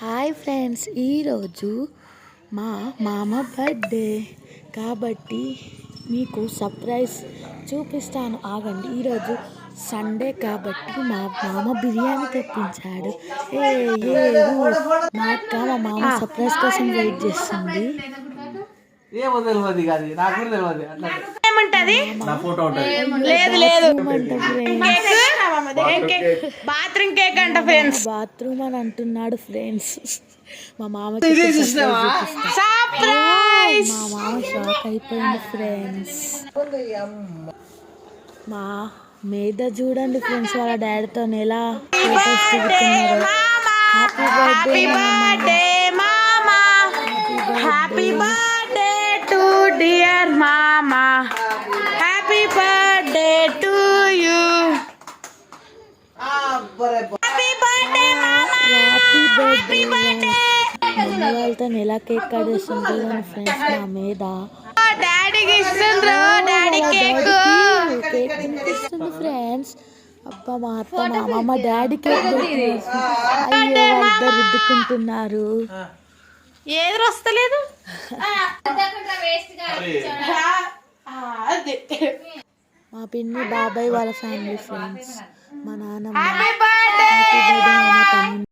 Hi friends, ఈరోజు మా మామ బర్త్డే కాబట్టి మీకు సర్ప్రైజ్ చూపిస్తాను, ఆగండి. ఈరోజు సండే కాబట్టి మా మామ బిర్యానీ తెప్పించాడు. మా అక్క మా మామ సర్ప్రైజ్ కోసం వెయిట్ చేస్తుంది. బాత్రూమ్ అని అంటున్నాడు ఫ్రెండ్స్. మా మామ షాక్ అయిపోయింది ఫ్రెండ్స్. మా మీద చూడండి ఫ్రెండ్స్, వాళ్ళ డాడీతో ఎలా ఫోటోస్ దిగుతున్నారు. హ్యాపీ బర్త్డే మామా, హ్యాపీ బర్త్డే టు డియర్ మామా, happy birthday to you, happy birthday మామా, హ్యాపీ బర్త్డే. వాళ్ళతో ఎలా కేక్ కట్ చేస్తుంది ఫ్రెండ్స్. మా మీద డాడీకి ఇస్తుండ్రు, డాడీ కేక్ తినిపిస్తుంది ఫ్రెండ్స్. అబ్బా, మా అత్త మా మామ డాడీ కేక్ అయ్యో ఇద్దరు రుద్దుకుంటున్నారు. ఏది వస్తలేదు. మా పిన్ని బాబాయ్ వాళ్ళ ఫ్యామిలీ ఫ్రెండ్స్, మా నాన్నమ్మ, హ్యాపీ బర్త్డే మా తమ్ముడు.